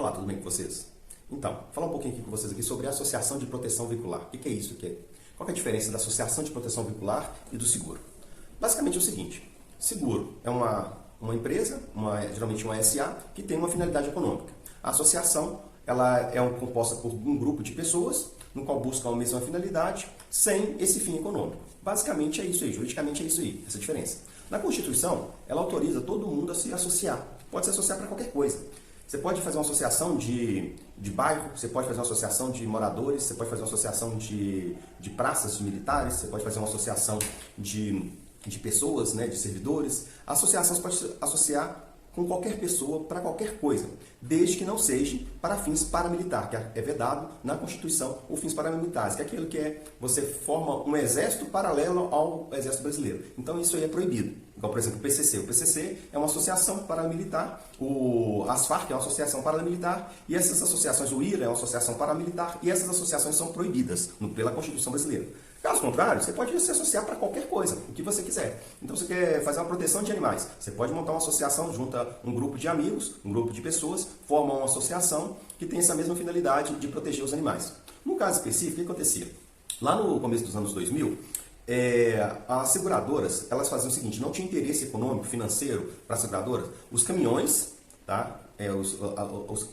Olá, tudo bem com vocês? Então, falar um pouquinho aqui com vocês aqui sobre a associação de proteção veicular. O que é isso? Qual é a diferença da associação de proteção veicular e do seguro? Basicamente é o seguinte, seguro é uma empresa, geralmente uma SA, que tem uma finalidade econômica. A associação ela é composta por um grupo de pessoas, no qual buscam a mesma finalidade, sem esse fim econômico. Basicamente é isso aí, juridicamente é isso aí, essa diferença. Na Constituição, ela autoriza todo mundo a se associar. Pode se associar para qualquer coisa. Você pode fazer uma associação de bairro, você pode fazer uma associação de moradores, você pode fazer uma associação de praças, de militares, você pode fazer uma associação de pessoas, né, de servidores. A associação você pode se associar com qualquer pessoa para qualquer coisa, desde que não seja para fins paramilitar, que é vedado na Constituição o fins paramilitares, que é aquilo que você forma um exército paralelo ao exército brasileiro. Então isso aí é proibido. Igual, por exemplo, o PCC. O PCC é uma associação paramilitar, as Farc é uma associação paramilitar, e essas associações, o IRA é uma associação paramilitar, e essas associações são proibidas pela Constituição brasileira. Caso contrário, você pode se associar para qualquer coisa, o que você quiser. Então, você quer fazer uma proteção de animais, você pode montar uma associação, junta um grupo de amigos, um grupo de pessoas, forma uma associação que tem essa mesma finalidade de proteger os animais. No caso específico, o que acontecia? Lá no começo dos anos 2000, as seguradoras, elas faziam o seguinte, não tinha interesse econômico, financeiro para as seguradoras, os caminhões, tá?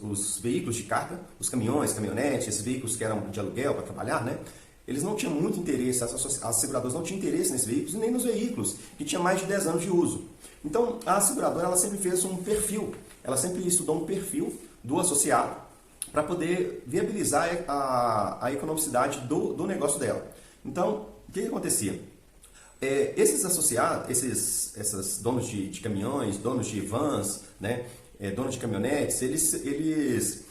Os veículos de carga, os caminhões, caminhonetes, esses veículos que eram de aluguel para trabalhar, né? Eles não tinham muito interesse, as seguradoras não tinham interesse nesses veículos e nem nos veículos que tinham mais de 10 anos de uso. Então, a seguradora ela sempre fez um perfil, ela sempre estudou um perfil do associado para poder viabilizar a economicidade do negócio dela. Então, o que acontecia? Esses associados, esses donos de caminhões, donos de vans, né, donos de caminhonetes, eles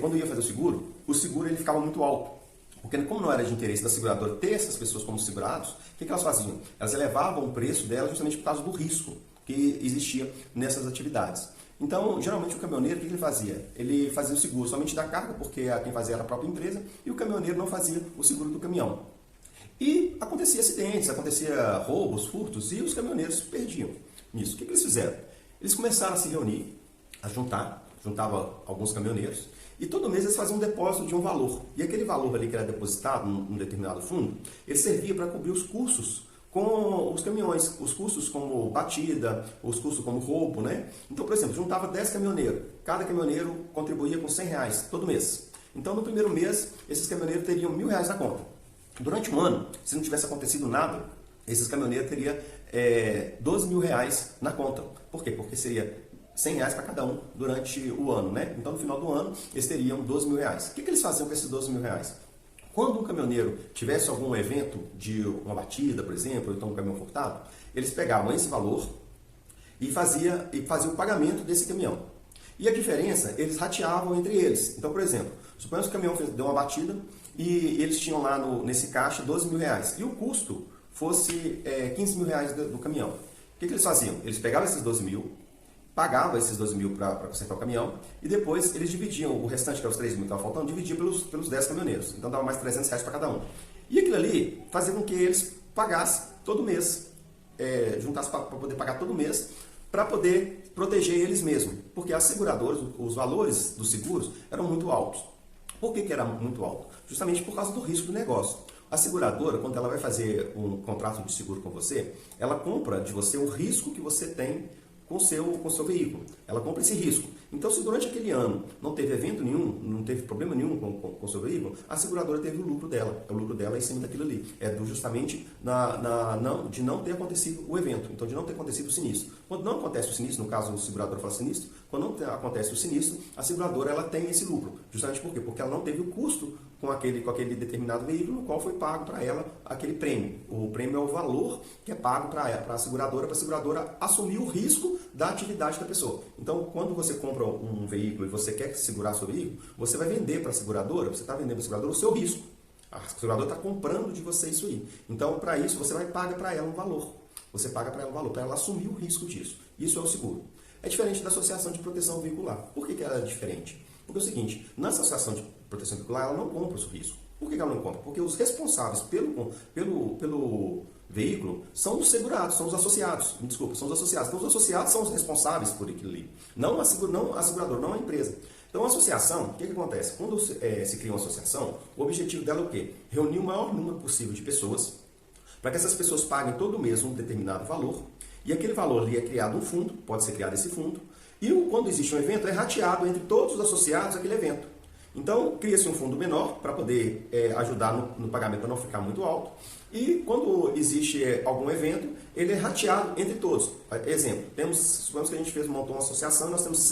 quando ia fazer o seguro ele ficava muito alto. Porque como não era de interesse da seguradora ter essas pessoas como segurados, o que elas faziam? Elas elevavam o preço delas justamente por causa do risco que existia nessas atividades. Então, geralmente o caminhoneiro, o que ele fazia? Ele fazia o seguro somente da carga, porque quem fazia era a própria empresa, e o caminhoneiro não fazia o seguro do caminhão. E acontecia acidentes, acontecia roubos, furtos, e os caminhoneiros perdiam nisso. O que eles fizeram? Eles começaram a se reunir, a juntava alguns caminhoneiros, e todo mês eles faziam um depósito de um valor. E aquele valor ali que era depositado num determinado fundo, ele servia para cobrir os custos com os caminhões, os custos como batida, os custos como roubo, né? Então, por exemplo, juntava 10 caminhoneiros, cada caminhoneiro contribuía com R$100 todo mês. Então, no primeiro mês, esses caminhoneiros teriam R$1.000 na conta. Durante um ano, se não tivesse acontecido nada, esses caminhoneiros teriam R$12.000 na conta. Por quê? Porque seria R$100 para cada um durante o ano, né? Então, no final do ano, eles teriam R$12.000. O que eles faziam com esses R$12.000? Quando um caminhoneiro tivesse algum evento de uma batida, por exemplo, ou então um caminhão furtado, eles pegavam esse valor e faziam o pagamento desse caminhão. E a diferença, eles rateavam entre eles. Então, por exemplo, suponhamos que o caminhão deu uma batida e eles tinham lá nesse caixa R$12.000 e o custo fosse R$15.000 do caminhão. O que eles faziam? Eles pegavam esses 12.000, pagava esses 12.000 para consertar o caminhão e depois eles dividiam o restante, que era os 3.000 que estavam faltando, dividiam pelos 10 caminhoneiros. Então dava mais R$300 para cada um. E aquilo ali fazia com que eles pagassem todo mês, juntassem para poder pagar todo mês, para poder proteger eles mesmos. Porque as seguradoras, os valores dos seguros eram muito altos. Por que era muito alto? Justamente por causa do risco do negócio. A seguradora, quando ela vai fazer um contrato de seguro com você, ela compra de você o risco que você tem com o seu veículo. Ela compra esse risco. Então, se durante aquele ano não teve evento nenhum, não teve problema nenhum com o seu veículo, a seguradora teve o lucro dela. O lucro dela é em cima daquilo ali. Justamente de não ter acontecido o evento. Então, de não ter acontecido o sinistro. Quando não acontece o sinistro, no caso o segurador fala sinistro, quando não acontece o sinistro, a seguradora ela tem esse lucro. Justamente por quê? Porque ela não teve o custo com aquele determinado veículo, no qual foi pago para ela aquele prêmio. O prêmio é o valor que é pago para a seguradora assumir o risco da atividade da pessoa. Então, quando você compra um veículo e você quer segurar seu veículo, você vai vender para a seguradora, você está vendendo para a seguradora o seu risco. A seguradora está comprando de você isso aí. Então, para isso, você vai pagar para ela um valor. Você paga para ela um valor, para ela assumir o risco disso. Isso é o seguro. É diferente da associação de proteção veicular. Por que ela é diferente? Porque é o seguinte, na associação de proteção veicular, ela não compra o seu risco. Por que ela não compra? Porque os responsáveis pelo veículo são os segurados, são os associados. Me desculpa, são os associados. Então, os associados são os responsáveis por aquilo ali. Não a seguradora, não a empresa. Então, a associação, o que acontece? Quando se cria uma associação, o objetivo dela é o quê? Reunir o maior número possível de pessoas, para que essas pessoas paguem todo mês um determinado valor, e aquele valor ali é criado um fundo, pode ser criado esse fundo, e quando existe um evento, é rateado entre todos os associados àquele evento. Então, cria-se um fundo menor para poder ajudar no pagamento para não ficar muito alto. E quando existe algum evento, ele é rateado entre todos. Exemplo, supomos que a gente montou uma associação, nós temos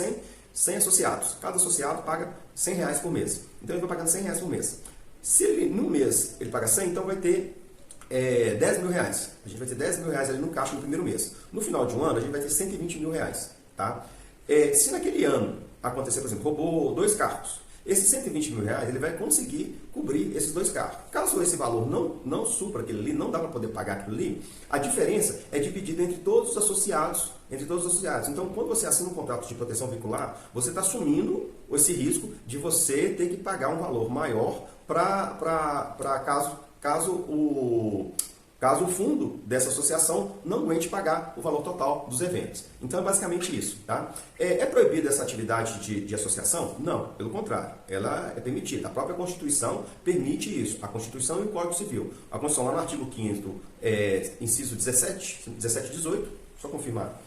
100 associados. Cada associado paga R$100 por mês. Então, ele vai pagando R$100 por mês. Se ele, no mês ele paga 100, então vai ter R$10 mil. A gente vai ter R$10 mil ali no caixa no primeiro mês. No final de um ano, a gente vai ter R$120 mil. Tá? Se naquele ano acontecer, por exemplo, roubou 2 carros, esses R$120 mil ele vai conseguir cobrir esses 2 carros. Caso esse valor não supra aquele ali, não dá para poder pagar aquilo ali, a diferença é dividida entre todos os associados. Então, quando você assina um contrato de proteção veicular, você está assumindo esse risco de você ter que pagar um valor maior para caso o fundo dessa associação não aguente pagar o valor total dos eventos. Então é basicamente isso. Tá? É proibida essa atividade de associação? Não, pelo contrário, ela é permitida. A própria Constituição permite isso, a Constituição e o Código Civil. A Constituição, lá no artigo 5º, inciso 17 e 18, só confirmar.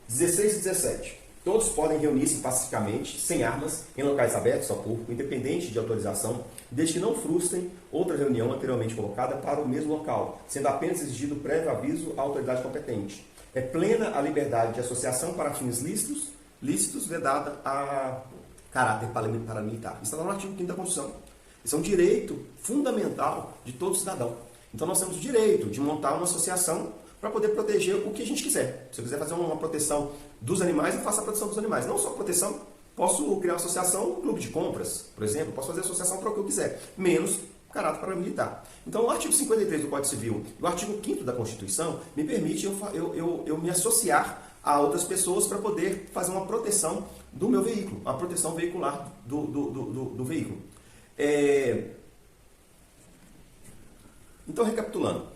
16 e 17. Todos podem reunir-se pacificamente, sem armas, em locais abertos ao público, independente de autorização, desde que não frustrem outra reunião anteriormente colocada para o mesmo local, sendo apenas exigido prévio aviso à autoridade competente. É plena a liberdade de associação para fins lícitos vedada a caráter paramilitar. Isso está no artigo 5º da Constituição. Isso é um direito fundamental de todo cidadão. Então nós temos o direito de montar uma associação para poder proteger o que a gente quiser. Se eu quiser fazer uma proteção dos animais, eu faço a proteção dos animais. Não só proteção, posso criar uma associação, um clube de compras, por exemplo, posso fazer associação para o que eu quiser, menos caráter paramilitar. Então, o artigo 53 do Código Civil e o artigo 5º da Constituição me permite eu me associar a outras pessoas para poder fazer uma proteção do meu veículo, uma proteção veicular do veículo. Então, recapitulando,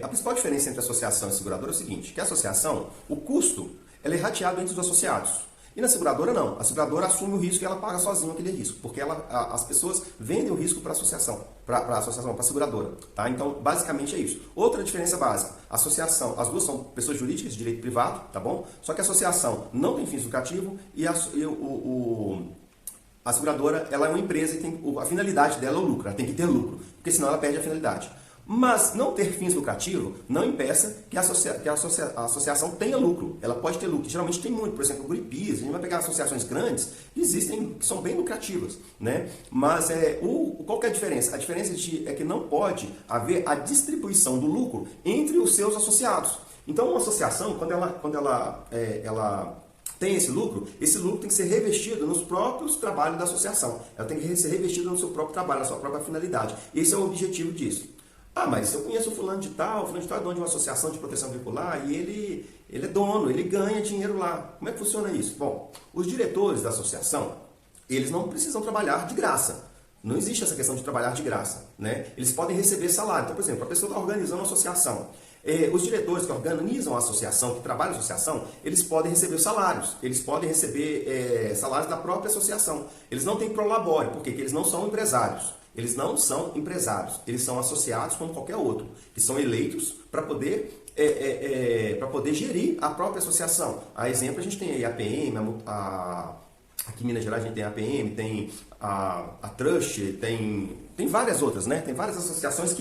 a principal diferença entre associação e seguradora é o seguinte, que a associação, o custo, ela é rateado entre os associados. E na seguradora não. A seguradora assume o risco e ela paga sozinha aquele risco, porque as pessoas vendem o risco para a associação, para a seguradora. Tá? Então, basicamente é isso. Outra diferença básica, a associação, as duas são pessoas jurídicas de direito privado, tá bom? Só que a associação não tem fins lucrativos e a seguradora, ela é uma empresa e a finalidade dela é o lucro, ela tem que ter lucro, porque senão ela perde a finalidade. Mas não ter fins lucrativos não impeça que a associação tenha lucro. Ela pode ter lucro. Geralmente tem muito. Por exemplo, o Greenpeace, a gente vai pegar associações grandes que existem, que são bem lucrativas. Né? Mas qual que é a diferença? A diferença é que não pode haver a distribuição do lucro entre os seus associados. Então, uma associação, quando ela tem esse lucro tem que ser revestido nos próprios trabalhos da associação. Ela tem que ser revestida no seu próprio trabalho, na sua própria finalidade. Esse é o objetivo disso. Ah, mas eu conheço o fulano de tal é dono de uma associação de proteção veicular e ele é dono, ele ganha dinheiro lá. Como é que funciona isso? Bom, os diretores da associação, eles não precisam trabalhar de graça. Não existe essa questão de trabalhar de graça. Né? Eles podem receber salário. Então, por exemplo, a pessoa está organizando uma associação. Os diretores que organizam a associação, que trabalham a associação, eles podem receber salários. Eles podem receber salários da própria associação. Eles não têm prolabore, porque eles não são empresários. Eles não são empresários, eles são associados como qualquer outro, que são eleitos para poder gerir a própria associação. A exemplo, a gente tem aí a APM, aqui em Minas Gerais a gente tem a APM, tem a Trust, tem várias outras, né? Tem várias associações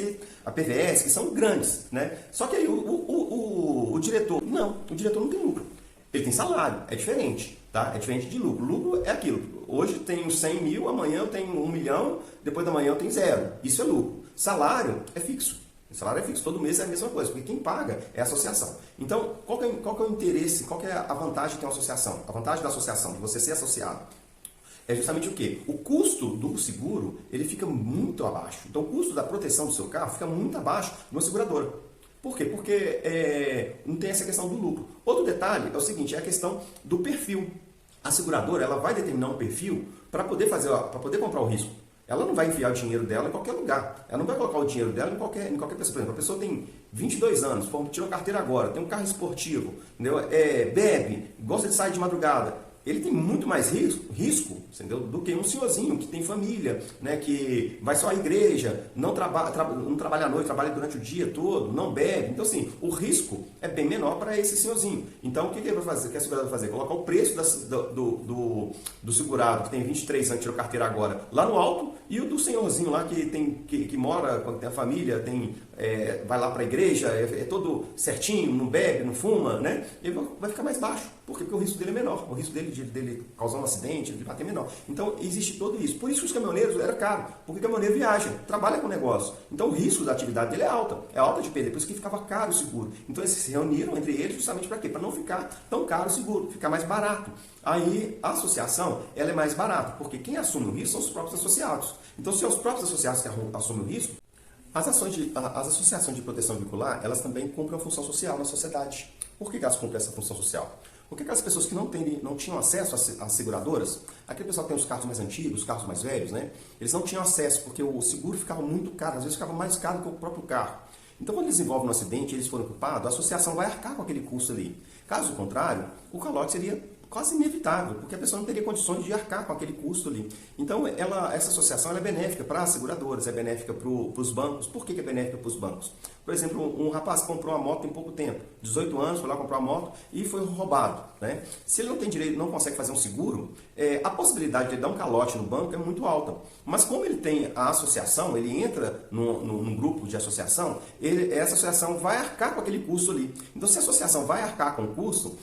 a PVS, que são grandes, né? Só que aí o diretor não tem lucro. Ele tem salário, é diferente, tá? É diferente de lucro. Lucro é aquilo. Hoje eu tenho 100 mil, amanhã eu tenho 1 milhão, depois da manhã eu tenho 0. Isso é lucro. Salário é fixo. O salário é fixo. Todo mês é a mesma coisa, porque quem paga é a associação. Então, qual que é o interesse, qual que é a vantagem de ter uma associação? A vantagem da associação, de você ser associado, é justamente o quê? O custo do seguro, ele fica muito abaixo. Então, o custo da proteção do seu carro fica muito abaixo de uma seguradora. Por quê? Porque não tem essa questão do lucro. Outro detalhe é o seguinte, é a questão do perfil. A seguradora, ela vai determinar um perfil para poder comprar o risco. Ela não vai enfiar o dinheiro dela em qualquer lugar. Ela não vai colocar o dinheiro dela em qualquer pessoa. Por exemplo, a pessoa tem 22 anos, tirou a carteira agora, tem um carro esportivo, entendeu? Bebe, gosta de sair de madrugada. ele tem muito mais risco, entendeu? Do que um senhorzinho que tem família, né? Que vai só à igreja, não trabalha à noite, trabalha durante o dia todo, não bebe. Então, assim, o risco é bem menor para esse senhorzinho. Então, o que ele vai fazer? O que a seguradora vai fazer? Colocar o preço do segurado, que tem 23 anos, tirou carteira agora, lá no alto, e o do senhorzinho lá que mora, quando tem a família, vai lá para a igreja, é todo certinho, não bebe, não fuma, né? Ele vai ficar mais baixo. Por quê? Porque o risco dele é menor. O risco dele causar um acidente, de bater, é menor. Então, existe todo isso. Por isso que os caminhoneiros era caro. Porque o caminhoneiro viaja, trabalha com negócio. Então, o risco da atividade dele é alta. É alta de perder. Por isso que ficava caro o seguro. Então, eles se reuniram entre eles justamente para quê? Para não ficar tão caro o seguro, ficar mais barato. Aí, a associação, ela é mais barata. Porque quem assume o risco são os próprios associados. Então, se é os próprios associados que assumem o risco, as associações de proteção veicular, elas também cumprem uma função social na sociedade. Por que elas cumprem essa função social? Porque aquelas pessoas que não tinham acesso às seguradoras, aquele pessoal que tem os carros mais antigos, os carros mais velhos, né? Eles não tinham acesso, porque o seguro ficava muito caro, às vezes ficava mais caro que o próprio carro. Então, quando eles envolvem um acidente e eles forem culpados, a associação vai arcar com aquele custo ali. Caso contrário, o calote seria quase inevitável, porque a pessoa não teria condições de arcar com aquele custo ali. Então, essa associação é benéfica para as seguradoras, é benéfica para os bancos. Por que é benéfica para os bancos? Por exemplo, um rapaz comprou uma moto em pouco tempo, 18 anos, foi lá comprar uma moto e foi roubado, né? Se ele não tem direito, não consegue fazer um seguro, a possibilidade de ele dar um calote no banco é muito alta. Mas como ele tem a associação, ele entra num grupo de associação, essa associação vai arcar com aquele custo ali. Então, se a associação vai arcar com o custo,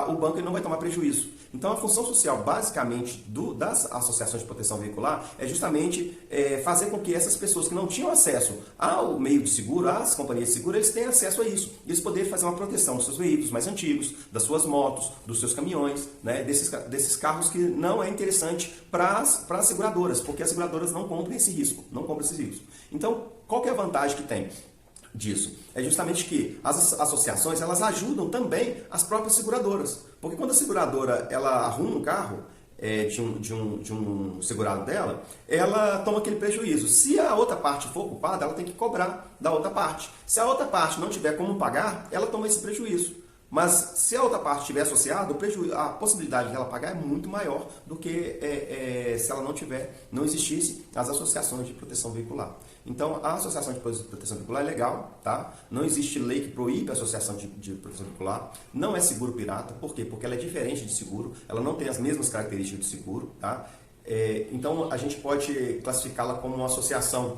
o banco ele não vai tomar prejuízo. Então, a função social, basicamente, das associações de proteção veicular é justamente fazer com que essas pessoas que não tinham acesso ao meio de seguro, às companhias de seguro, eles tenham acesso a isso. Eles poderem fazer uma proteção dos seus veículos mais antigos, das suas motos, dos seus caminhões, né, desses carros que não é interessante para as seguradoras, porque as seguradoras não compram esse risco, não compram esse risco. Então, qual que é a vantagem que tem disso? É justamente que as associações, elas ajudam também as próprias seguradoras. Porque quando a seguradora ela arruma um carro de um segurado dela, ela toma aquele prejuízo. Se a outra parte for culpada, ela tem que cobrar da outra parte. Se a outra parte não tiver como pagar, ela toma esse prejuízo. Mas se a outra parte estiver associada, a possibilidade de ela pagar é muito maior do que se ela não existisse as associações de proteção veicular. Então, a associação de proteção veicular é legal, tá? Não existe lei que proíbe a associação de proteção veicular. Não é seguro pirata. Por quê? Porque ela é diferente de seguro. Ela não tem as mesmas características de seguro, tá? Então, a gente pode classificá-la como uma associação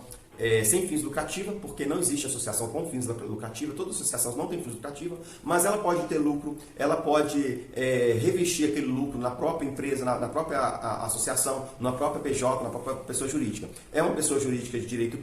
sem fins lucrativos, porque não existe associação com fins lucrativos, todas as associações não têm fins lucrativos, mas ela pode ter lucro, ela pode revestir aquele lucro na própria empresa, na própria associação, na própria PJ, na própria pessoa jurídica. É uma pessoa jurídica de direito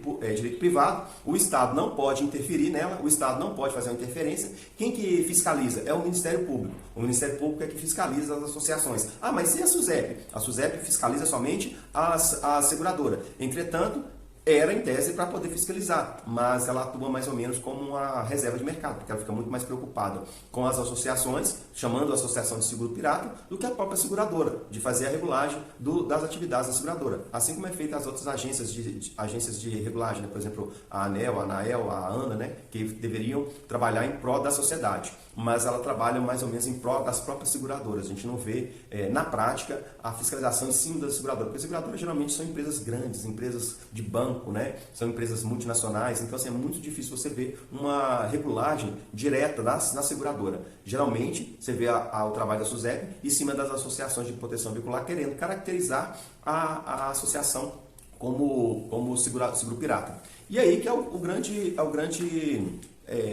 privado, o Estado não pode interferir nela, o Estado não pode fazer uma interferência. Quem que fiscaliza? É o Ministério Público. O Ministério Público é que fiscaliza as associações. Ah, mas e a SUSEP? A SUSEP fiscaliza somente a seguradora. Entretanto, era em tese para poder fiscalizar, mas ela atua mais ou menos como uma reserva de mercado, porque ela fica muito mais preocupada com as associações, chamando a associação de seguro pirata, do que a própria seguradora, de fazer a regulagem das atividades da seguradora. Assim como é feita as outras agências de regulagem, né? Por exemplo, a ANEEL, a ANAEL, a ANA, né? Que deveriam trabalhar em prol da sociedade, mas ela trabalha mais ou menos em prol das próprias seguradoras. A gente não vê, na prática, a fiscalização em cima da seguradora, porque as seguradoras geralmente são empresas grandes, empresas de banco, né? São empresas multinacionais, então assim, é muito difícil você ver uma regulagem direta na seguradora. Geralmente, você vê o trabalho da SUSEP em cima das associações de proteção veicular, querendo caracterizar a associação como seguro pirata. E aí que é o grande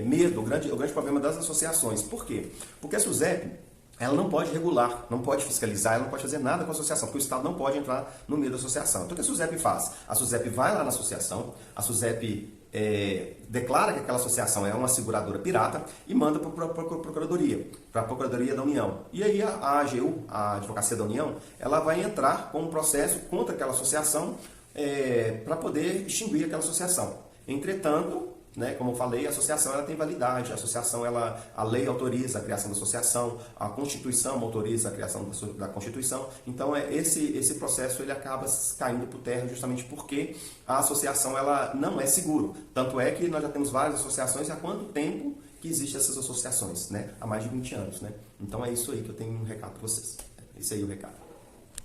medo, o grande problema das associações. Por quê? Porque a SUSEP, ela não pode regular, não pode fiscalizar, ela não pode fazer nada com a associação, porque o Estado não pode entrar no meio da associação. Então, o que a SUSEP faz? A SUSEP vai lá na associação, a SUSEP declara que aquela associação é uma seguradora pirata e manda para a Procuradoria da União. E aí a AGU, a Advocacia da União, ela vai entrar com um processo contra aquela associação para poder extinguir aquela associação. Entretanto, né, como eu falei, a associação ela tem validade, a lei autoriza a criação da associação, a Constituição autoriza a criação da Constituição, então esse processo ele acaba caindo por terra justamente porque a associação ela não é seguro. Tanto é que nós já temos várias associações há quanto tempo que existem essas associações, né? Há mais de 20 anos, né? Então é isso aí que eu tenho um recado para vocês. Esse aí é o recado.